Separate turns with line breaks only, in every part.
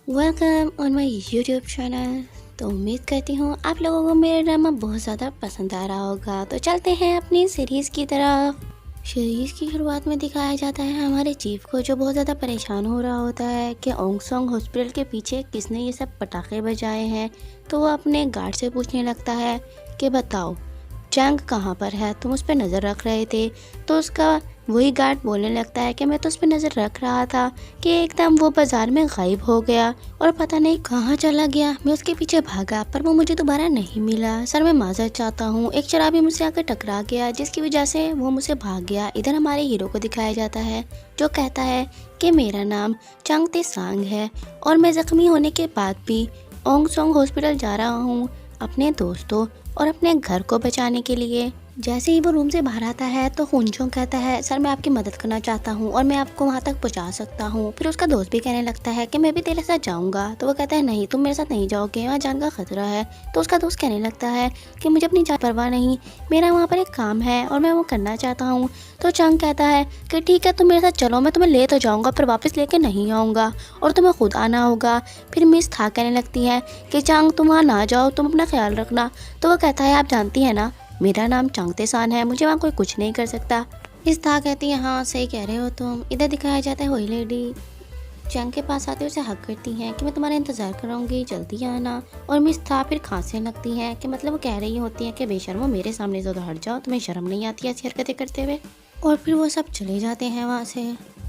Welcome on my YouTube channel. तो उम्मीद करती हूँ आप लोगों को मेरा ड्रामा बहुत ज़्यादा पसंद आ रहा होगा। तो चलते हैं अपनी सीरीज़ की तरफ। सीरीज़ की शुरुआत में दिखाया जाता है हमारे चीफ को, जो बहुत ज़्यादा परेशान हो रहा होता है कि ओंगसोंग हॉस्पिटल के पीछे किसने ये सब पटाखे बजाए हैं। तो वो अपने गार्ड से पूछने लगता है कि बताओ चंग कहाँ पर है, तुम उस पर नज़र रख रहे थे। तो उसका वही गार्ड बोलने लगता है कि मैं तो उस पर नज़र रख रहा था कि एकदम वो बाज़ार में गायब हो गया और पता नहीं कहाँ चला गया। मैं उसके पीछे भागा पर वो मुझे दोबारा नहीं मिला। सर मैं माज़रत चाहता हूँ, एक शराबी मुझसे आकर टकरा गया जिसकी वजह से वो मुझसे भाग गया। इधर हमारे हीरो को दिखाया जाता है जो कहता है कि मेरा नाम चंग ते सांग है और मैं ज़ख्मी होने के बाद भी ओंगसोंग हॉस्पिटल जा रहा हूँ अपने दोस्तों और अपने घर को बचाने के लिए। जैसे ही वो रूम से बाहर आता है तो हुनचोंग कहता है सर मैं आपकी मदद करना चाहता हूँ और मैं आपको वहाँ तक पहुँचा सकता हूँ। फिर उसका दोस्त भी कहने लगता है कि मैं भी तेरे साथ जाऊँगा। तो वो कहता है नहीं तुम मेरे साथ नहीं जाओगे, वहाँ जान का खतरा है। तो उसका दोस्त कहने लगता है कि मुझे अपनी जान परवाह नहीं, मेरा वहाँ पर एक काम है और मैं वो करना चाहता हूँ। तो चंग कहता है कि ठीक है तुम मेरे साथ चलो, मैं तुम्हें ले तो जाऊँगा पर वापस लेके नहीं आऊँगा और तुम्हें खुद आना होगा। फिर मिस था कहने लगती है कि चंग तुम वहाँ ना जाओ, तुम अपना ख्याल रखना। तो वो कहता है आप जानती है ना मेरा नाम चंग ते सान है, मुझे वहाँ कोई कुछ नहीं कर सकता। इस था कहती है हाँ सही कह रहे हो तुम। इधर दिखाया जाता है वही लेडी चंग के पास आते उसे हक करती हैं कि मैं तुम्हारा इंतज़ार कराऊंगी, जल्दी आना। और मिस था फिर खांसने लगती हैं कि मतलब वो कह रही होती हैं कि बेशर्मो मेरे सामने से हट जाओ, तुम्हें शर्म नहीं आती ऐसी हरकतें करते हुए। और फिर वो सब चले जाते हैं वहाँ से।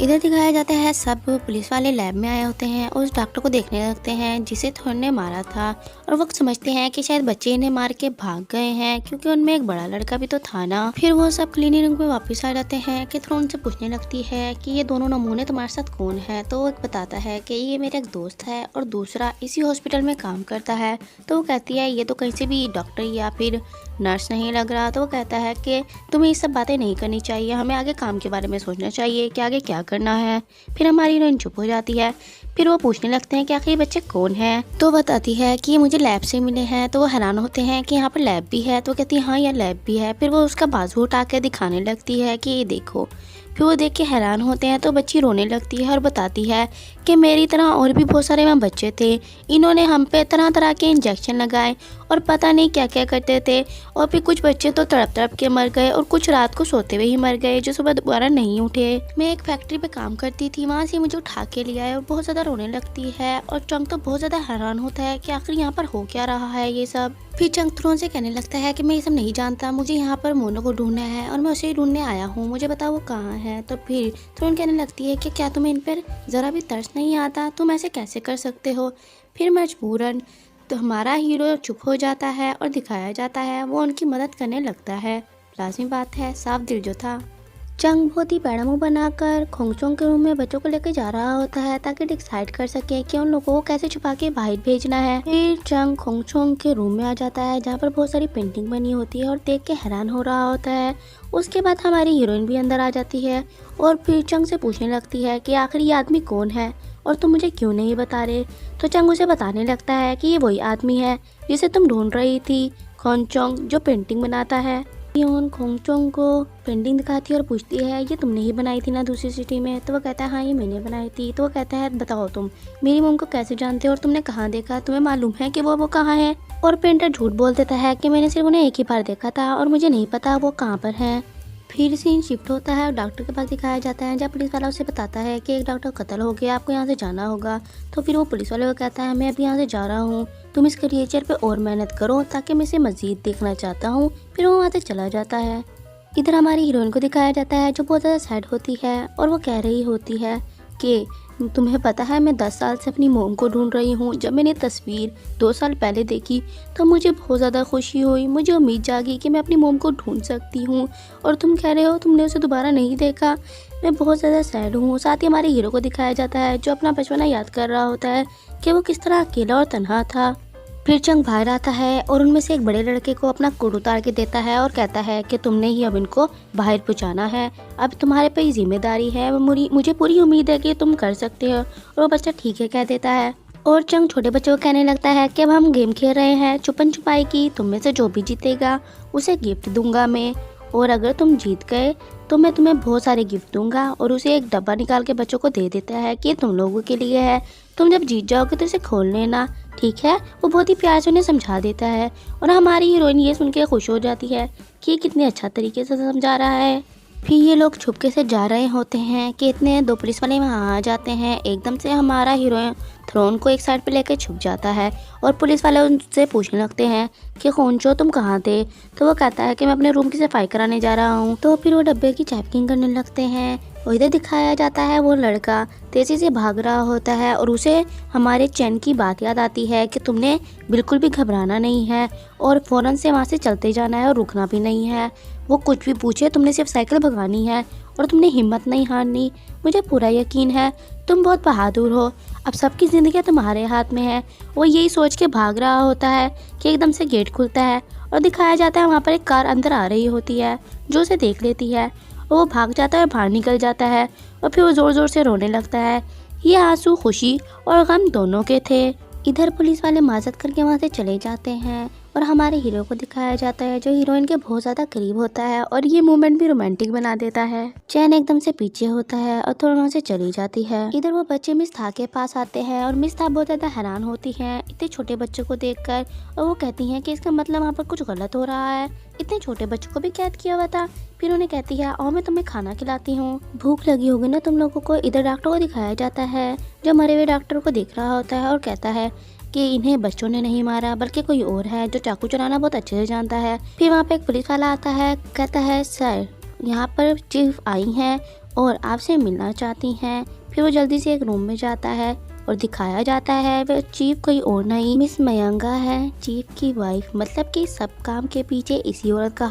इधर दिखाया जाता है सब पुलिस वाले लैब में आए होते हैं और उस डॉक्टर को देखने लगते हैं जिसे थोर ने मारा था। और वो समझते हैं कि शायद बच्चे इन्हें मार के भाग गए हैं क्योंकि उनमें एक बड़ा लड़का भी तो था ना। फिर वो सब क्लीनिंग रूम में वापस आ जाते हैं कि थोर उनसे पूछने लगती है कि ये दोनों नमूने तुम्हारे साथ कौन है। तो वो एक बताता है कि ये मेरा एक दोस्त है और दूसरा इसी हॉस्पिटल में काम करता है। तो वो कहती है ये तो कहीं से भी डॉक्टर या फिर नर्स नहीं लग रहा। तो वो कहता है कि तुम्हें ये सब बातें नहीं करनी चाहिए, हमें आगे काम के बारे में सोचना चाहिए कि आगे क्या करना है। फिर हमारी हीरोइन चुप हो जाती है। फिर वो पूछने लगते हैं कि आखिर ये बच्चे कौन हैं। तो बताती है कि ये मुझे लैब से मिले हैं। तो वो हैरान होते हैं कि यहाँ पर लैब भी है। तो कहती है हाँ यह लैब भी है। फिर वो उसका बाजू उठा के दिखाने लगती है कि ये देखो। फिर वो देख के हैरान होते हैं तो बच्ची रोने लगती है और बताती है कि मेरी तरह और भी बहुत सारे वहाँ बच्चे थे, इन्होंने हम पे तरह तरह के इंजेक्शन लगाए और पता नहीं क्या क्या करते थे। और फिर कुछ बच्चे तो तड़प तड़प के मर गए और कुछ रात को सोते हुए ही मर गए जो सुबह दोबारा नहीं उठे। मैं एक फैक्ट्री पे काम करती थी, वहाँ से मुझे उठा के लिया है और बहुत ज़्यादा रोने लगती है। और चंग तो बहुत ज़्यादा हैरान होता है कि आखिर यहाँ पर हो क्या रहा है ये सब। फिर चंग थ्रोन से कहने लगता है कि मैं ये सब नहीं जानता, मुझे यहाँ पर मोनो को ढूंढना है और मैं उसे ही ढूंढने आया हूँ, मुझे बताओ वो कहाँ है। तो फिर थ्रोन कहने लगती है कि क्या तुम्हें इन पर ज़रा भी तरस नहीं आता, तुम ऐसे कैसे कर सकते हो। फिर मजबूरन तो हमारा हीरो चुप हो जाता है और दिखाया जाता है वो उनकी मदद करने लगता है। लाजमी बात है साफ दिल जो था। चंग बहुत ही पैड़ा मुँह बनाकर खोंगचोंग के रूम में बच्चों को लेकर जा रहा होता है ताकि डिसाइड कर सके कि उन लोगों को कैसे छुपा के बाहर भेजना है। फिर चंग खोंगचोंग के रूम में आ जाता है जहाँ पर बहुत सारी पेंटिंग बनी होती है और देख के हैरान हो रहा होता है। उसके बाद हमारी हीरोइन भी अंदर आ जाती है और फिर चंग से पूछने लगती है कि आखिर ये आदमी कौन है और तुम मुझे क्यों नहीं बता रहे। तो चंग उसे बताने लगता है कि ये वही आदमी है जिसे तुम ढूंढ रही थी, खोंगचोंग जो पेंटिंग बनाता है। योन खोंगचोंग को पेंटिंग दिखाती है और पूछती है ये तुमने ही बनाई थी ना दूसरी सिटी में। तो वो कहता है हाँ ये मैंने बनाई थी। तो वो कहता है बताओ तुम मेरी मॉम को कैसे जानते हो और तुमने कहाँ देखा, तुम्हें मालूम है कि वो कहाँ है। और पेंटर झूठ बोल देता है कि मैंने सिर्फ उन्हें एक ही बार देखा था और मुझे नहीं पता वो कहाँ पर है। फिर सीन शिफ्ट होता है और डॉक्टर के पास दिखाया जाता है जहाँ पुलिस वाला उसे बताता है कि एक डॉक्टर कत्ल हो गया, आपको यहाँ से जाना होगा। तो फिर वो पुलिस वाले को कहता है मैं अभी यहाँ से जा रहा हूँ, तुम इस क्रिएचर पे और मेहनत करो ताकि मैं इसे मज़ीद देखना चाहता हूँ। फिर वो वहाँ से चला जाता है। इधर हमारी हीरोइन को दिखाया जाता है जो बहुत ज़्यादा सैड होती है और वो कह रही होती है कि तुम्हें पता है मैं 10 साल से अपनी मोम को ढूंढ रही हूँ। जब मैंने तस्वीर 2 साल पहले देखी तो मुझे बहुत ज़्यादा खुशी हुई, मुझे उम्मीद जागी कि मैं अपनी मोम को ढूंढ सकती हूँ और तुम कह रहे हो तुमने उसे दोबारा नहीं देखा, मैं बहुत ज़्यादा सैड हूँ। साथ ही हमारे हीरो को दिखाया जाता है जो अपना बचपना याद कर रहा होता है कि वो किस तरह अकेला और तन्हा था। फिर चंग बाहर आता है और उनमें से एक बड़े लड़के को अपना कोट उतार के देता है और कहता है कि तुमने ही अब इनको बाहर पहुंचाना है, अब तुम्हारे पे ही जिम्मेदारी है, मुझे पूरी उम्मीद है कि तुम कर सकते हो। और वो बच्चा ठीक है कह देता है। और चंग छोटे बच्चों को कहने लगता है कि अब हम गेम खेल रहे हैं छुपन छुपाई की, तुम में से जो भी जीतेगा उसे गिफ्ट दूंगा मैं, और अगर तुम जीत गए तो मैं तुम्हें बहुत सारे गिफ्ट दूंगा। और उसे एक डब्बा निकाल के बच्चों को दे देता है कि तुम लोगों के लिए है। तुम जब जीत जाओगे तो इसे खोल लेना, ठीक है। वो बहुत ही प्यार से उन्हें समझा देता है और हमारी हीरोइन ये सुन के खुश हो जाती है कि कितने अच्छा तरीके से समझा रहा है। फिर ये लोग छुपके से जा रहे होते हैं कि इतने दो पुलिस वाले वहाँ आ जाते हैं। एकदम से हमारा हीरोइन थ्रोन को एक साइड पे लेकर छुप जाता है और पुलिस वाले उनसे पूछने लगते हैं कि खोंचो तुम कहाँ थे। तो वो कहता है कि मैं अपने रूम की सफाई कराने जा रहा हूँ। तो फिर वो डब्बे की चेकिंग करने लगते हैं और इधर दिखाया जाता है वो लड़का तेजी से भाग रहा होता है और उसे हमारे चैन की बात याद आती है कि तुमने बिल्कुल भी घबराना नहीं है और फौरन से वहाँ से चलते जाना है और रुकना भी नहीं है। वो कुछ भी पूछे तुमने सिर्फ साइकिल भगानी है और तुमने हिम्मत नहीं हारनी। मुझे पूरा यकीन है तुम बहुत बहादुर हो, अब सबकी ज़िंदगी तुम्हारे हाथ में है। वो यही सोच के भाग रहा होता है कि एकदम से गेट खुलता है और दिखाया जाता है वहाँ पर एक कार अंदर आ रही होती है जो उसे देख लेती है और वो भाग जाता है और बाहर निकल जाता है और फिर वो ज़ोर ज़ोर से रोने लगता है। ये आंसू खुशी और गम दोनों के थे। इधर पुलिस वाले माजत करके वहाँ से चले जाते हैं और हमारे हीरो को दिखाया जाता है जो हीरोइन के बहुत ज़्यादा करीब होता है और ये मोमेंट भी रोमांटिक बना देता है। चैन एकदम से पीछे होता है और थोड़ा वहाँ से चली जाती है। इधर वो बच्चे मिस था के पास आते हैं और मिस था बहुत ज़्यादा हैरान होती है इतने छोटे बच्चों को देखकर और वो कहती हैं कि इसका मतलब वहाँ पर कुछ गलत हो रहा है, इतने छोटे बच्चों को भी कैद किया हुआ था। फिर उन्हें कहती है और मैं तुम्हें खाना खिलाती हूँ, भूख लगी होगी ना तुम लोगों को। इधर डॉक्टर को दिखाया जाता है जो मरे हुए डॉक्टर को देख रहा होता है और कहता है कि इन्हें बच्चों ने नहीं मारा बल्कि कोई और है जो चाकू चलाना बहुत अच्छे से जानता है। फिर वहाँ पे एक पुलिस वाला आता है, कहता है सर यहाँ पर चीफ आई हैं और आपसे मिलना चाहती हैं। फिर वो जल्दी से एक रूम में जाता है और दिखाया जाता है वह चीफ कोई और नहीं मिस मयंगा है, चीफ की वाइफ। मतलब कि सब काम के पीछे इसी औरत का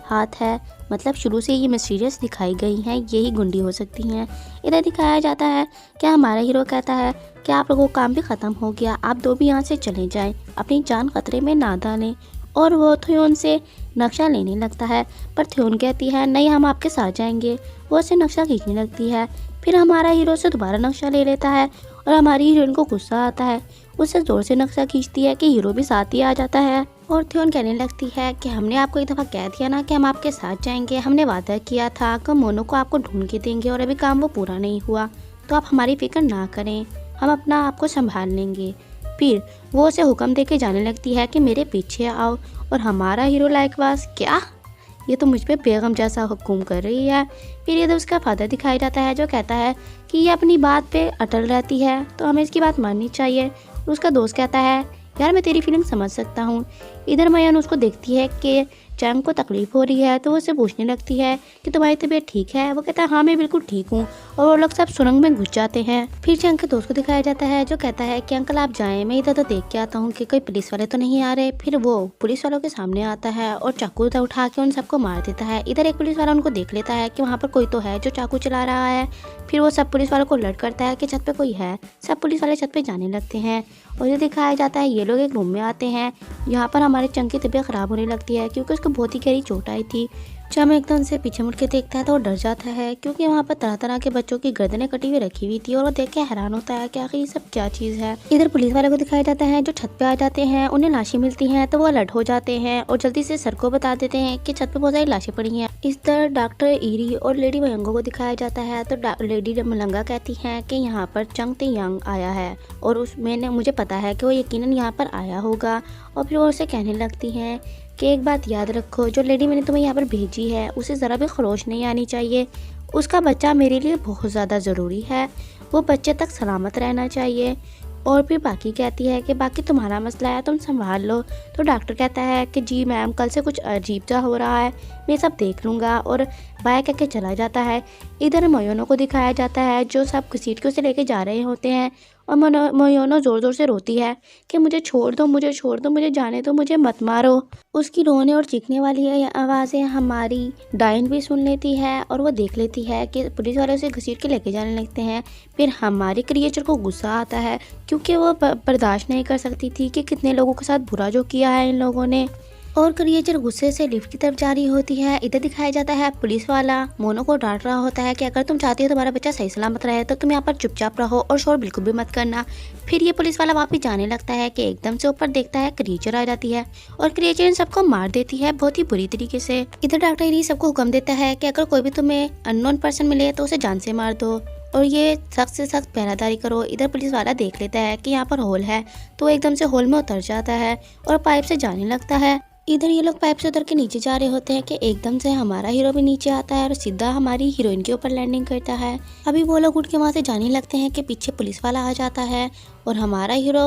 हाथ है। मतलब शुरू से ये मिस्टीरियस दिखाई गई हैं, यही गुंडी हो सकती हैं। इधर दिखाया जाता है क्या हमारा हीरो कहता है कि आप लोगों का काम भी ख़त्म हो गया, आप दो भी यहाँ से चले जाएं, अपनी जान खतरे में ना डालें। और वो थ्योन से नक्शा लेने लगता है पर थ्योन कहती है नहीं हम आपके साथ जाएंगे। वो उसे नक्शा खींचने लगती है। फिर हमारा हीरो से दोबारा नक्शा ले लेता है और हमारी हीरोइन को गुस्सा आता है, उससे जोर से नक्शा खींचती है कि हीरो भी साथ ही आ जाता है। और थ्योन कहने लगती है कि हमने आपको एक दफ़ा कह दिया ना कि हम आपके साथ जाएंगे, हमने वादा किया था कि मोनो को आपको ढूंढ के देंगे और अभी काम वो पूरा नहीं हुआ, तो आप हमारी फिक्र ना करें, हम अपना आपको संभाल लेंगे। फिर वो उसे हुक्म दे के जाने लगती है कि मेरे पीछे आओ और हमारा हीरो लाइकवास क्या ये तो मुझ पे बेगम जैसा हुक्म कर रही है। फिर ये तो उसका फादर दिखाया जाता है जो कहता है कि ये अपनी बात पे अटल रहती है तो हमें इसकी बात माननी चाहिए। और उसका दोस्त कहता है यार मैं तेरी फीलिंग समझ सकता हूँ। इधर मयन उसको देखती है कि चैंग को तकलीफ़ हो रही है तो वो उससे पूछने लगती है कि तुम्हारी तबीयत ठीक है। वो कहता है हाँ मैं बिल्कुल ठीक हूँ और वो लोग सब सुरंग में घुस जाते हैं। फिर चैंग के दोस्त को दिखाया जाता है जो कहता है कि अंकल आप जाएं, मैं इधर तो देख के आता हूँ कि कोई पुलिस वाले तो नहीं आ रहे। फिर वो पुलिस वालों के सामने आता है और चाकू उठा के उन सबको मार देता है। इधर एक पुलिस वाला उनको देख लेता है कि वहाँ पर कोई तो है जो चाकू चला रहा है। फिर वो सब पुलिस वालों को अलर्ट करता है कि छत पे कोई है। सब पुलिस वाले छत पे जाने लगते हैं और ये दिखाया जाता है ये लोग एक रूम में आते हैं। यहाँ पर हमारे चंग की तबीयत ख़राब होने लगती है क्योंकि उसको बहुत ही गहरी चोट आई थी। जब एकदम से पीछे मुड़ के देखता है तो वो डर जाता है क्योंकि वहाँ पर तरह तरह के बच्चों की गर्दनें कटी हुई रखी हुई थी और वो देख के हैरान होता है कि आखिर ये सब क्या चीज़ है। इधर पुलिस वाले को दिखाया जाता है जो छत पे आ जाते हैं, उन्हें लाशें मिलती हैं तो वो अलर्ट हो जाते हैं और जल्दी से सर को बता देते हैं कि छत पे बहुत सारी लाशें पड़ी हैं। इस तरह डॉक्टर ईरी और लेडी मयंगो को दिखाया जाता है तो लेडी मलंगा कहती है कि यहाँ पर चंग ते यंग आया है और उसमें मुझे पता है कि वो यकीनन यहाँ पर आया होगा। और फिर वो उसे कहने लगती हैं कि एक बात याद रखो, जो लेडी मैंने तुम्हें यहाँ पर भेजी है उसे ज़रा भी खरोश नहीं आनी चाहिए, उसका बच्चा मेरे लिए बहुत ज़्यादा ज़रूरी है, वो बच्चे तक सलामत रहना चाहिए। और फिर बाकी कहती है कि बाकी तुम्हारा मसला है तुम संभाल लो। तो डॉक्टर कहता है कि जी मैम कल से कुछ अजीब सा हो रहा है, मैं सब देख लूँगा और बाय कह के चला जाता है। इधर मोयोनो को दिखाया जाता है जो सब घसीट के उसे लेके जा रहे होते हैं और मोयोनो ज़ोर ज़ोर से रोती है कि मुझे छोड़ दो, मुझे छोड़ दो, मुझे जाने दो, मुझे मत मारो। उसकी रोने और चीखने वाली आवाज़ें हमारी डाइन भी सुन लेती है और वो देख लेती है कि पुलिस वाले उसे घसीट के लेके जाने लगते हैं। फिर हमारे क्रिएचर को गुस्सा आता है क्योंकि वो बर्दाश्त नहीं कर सकती थी कि कितने लोगों के साथ बुरा जो किया है इन लोगों ने। और क्रिएचर गुस्से से लिफ्ट की तरफ जा रही होती है। इधर दिखाया जाता है पुलिस वाला मोनो को डांट रहा होता है कि अगर तुम चाहती हो तुम्हारा बच्चा सही सलामत रहे तो तुम यहाँ पर चुपचाप रहो और शोर बिल्कुल भी मत करना। फिर ये पुलिस वाला वापस जाने लगता है कि एकदम से ऊपर देखता है क्रिएचर आ जाती है और क्रिएचर इन सबको मार देती है बहुत ही बुरी तरीके से। इधर डॉक्टर ये सबको हुक्म देता है कि अगर कोई भी तुम्हें अननोन पर्सन मिले तो उसे जान से मार दो और ये सख्त से सख्त पहरादारी करो। इधर पुलिस वाला देख लेता है कि यहाँ पर होल है, तो वो एकदम से होल में उतर जाता है और पाइप से जाने लगता है। इधर ये लोग पाइप से उतर के नीचे जा रहे होते हैं कि एकदम से हमारा हीरो भी नीचे आता है और सीधा हमारी हीरोइन के ऊपर लैंडिंग करता है। अभी वो लोग उठ के वहाँ से जाने लगते हैं कि पीछे पुलिस वाला आ जाता है और हमारा हीरो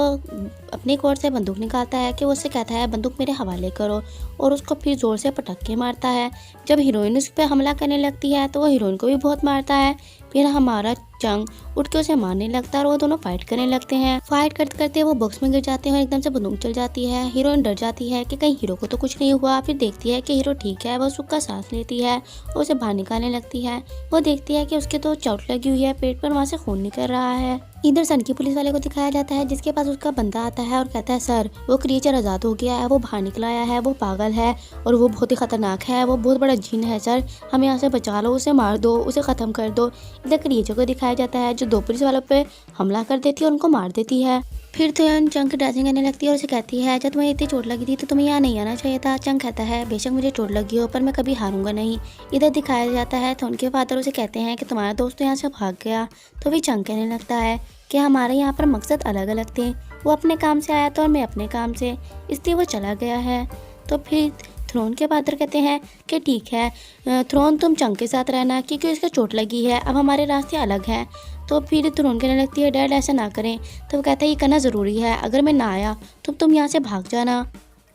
अपने कोट से बंदूक निकालता है कि वो उससे कहता है बंदूक मेरे हवाले करो, और उसको फिर ज़ोर से पटक के मारता है। जब हीरोइन उस पर हमला करने लगती है तो वो हीरोइन को भी बहुत मारता है। फिर हमारा चंग उठ के उसे मारने लगता है और वो दोनों फाइट करने लगते हैं। फाइट करते करते वो बॉक्स में गिर जाते हैं और एकदम से बंदूक चल जाती है। हीरोइन डर जाती है कि कहीं हीरो को तो कुछ नहीं हुआ। फिर देखती है कि हीरो ठीक है, वो सुक्का सांस लेती है और उसे बाहर निकालने लगती है। वो देखती है कि उसके तो चोट लगी हुई है पेट पर, वहाँ से खून निकल रहा है। इधर सन की पुलिस वाले को दिखाया जाता है जिसके पास उसका बंदा आता है और कहता है सर वो क्रिएचर आज़ाद हो गया है, वो बाहर निकल आया है, वो पागल है और वो बहुत ही खतरनाक है, वो बहुत बड़ा जिन है सर, हमें यहाँ से बचा लो, उसे मार दो, उसे ख़त्म कर दो। इधर क्रिएचर को दिखाया जाता है जो 2 पुलिस वालों पे हमला कर देती है और उनको मार देती है। फिर तो चंग की ड्रेसिंग करने लगती है और उसे कहती है जब तुम्हें इतनी चोट लगी थी तो तुम्हें यहाँ नहीं आना चाहिए था। चंग कहता है बेशक मुझे चोट लगी हो पर मैं कभी हारूंगा नहीं। इधर दिखाया जाता है तो उनके फादर उसे कहते हैं कि तुम्हारा दोस्त तो यहाँ से भाग गया। तो भी चंग कहने लगता है कि हमारे यहाँ पर मकसद अलग अलग थे, वो अपने काम से आया था और मैं अपने काम से, इसलिए वो चला गया है। तो फिर थ्रोन के फादर कहते हैं कि ठीक है थ्रोन तुम चंग के साथ रहना क्योंकि उसको चोट लगी है, अब हमारे रास्ते अलग हैं। तो फिर थ्रोन कहने लगती है डैड ऐसा ना करें। तो वो कहता है ये करना ज़रूरी है, अगर मैं ना आया तो तुम यहाँ से भाग जाना।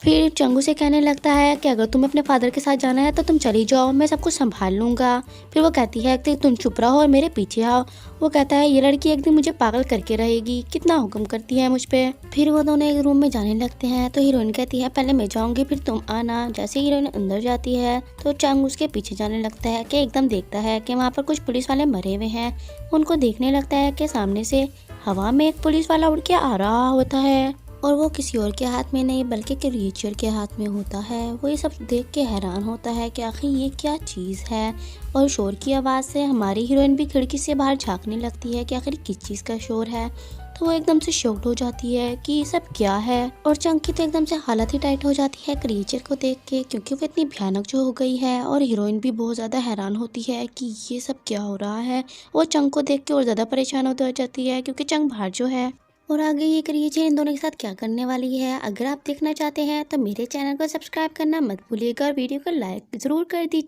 फिर चंगू से कहने लगता है कि अगर तुम्हें अपने फादर के साथ जाना है तो तुम चली जाओ, मैं सब कुछ संभाल लूँगा। फिर वो कहती है कि तुम चुप रहो और मेरे पीछे आओ। वो कहता है ये लड़की एक दिन मुझे पागल करके रहेगी, कितना हुक्म करती है मुझ पे। फिर वो दोनों एक रूम में जाने लगते हैं तो हीरोइन कहती है पहले मैं जाऊँगी फिर तुम आना। जैसे हीरोइन अंदर जाती है तो चंग उसके पीछे जाने लगता है कि एकदम देखता है कि वहाँ पर कुछ पुलिस वाले मरे हुए हैं। उनको देखने लगता है कि सामने से हवा में एक पुलिस वाला उड़ के आ रहा होता है और वो किसी और के हाथ में नहीं बल्कि क्रिएचर के हाथ में होता है। वो ये सब देख के हैरान होता है कि आखिर ये क्या चीज़ है, और शोर की आवाज़ से हमारी हीरोइन भी खिड़की से बाहर झांकने लगती है कि आखिर किस चीज़ का शोर है। तो वो एकदम से शॉक्ड हो जाती है कि ये सब क्या है, और चंग की तो एकदम से हालत ही टाइट हो जाती है क्रिएचर को देख के क्योंकि वो इतनी भयानक जो हो गई है। और हीरोइन भी बहुत ज़्यादा हैरान होती है कि ये सब क्या हो रहा है। वो चंग को देख के और ज़्यादा परेशान होती जाती है क्योंकि चंग बाहर जो है, और आगे ये क्रिएचर इन दोनों के साथ क्या करने वाली है। अगर आप देखना चाहते हैं तो मेरे चैनल को सब्सक्राइब करना मत भूलिएगा और वीडियो को लाइक ज़रूर कर दीजिए।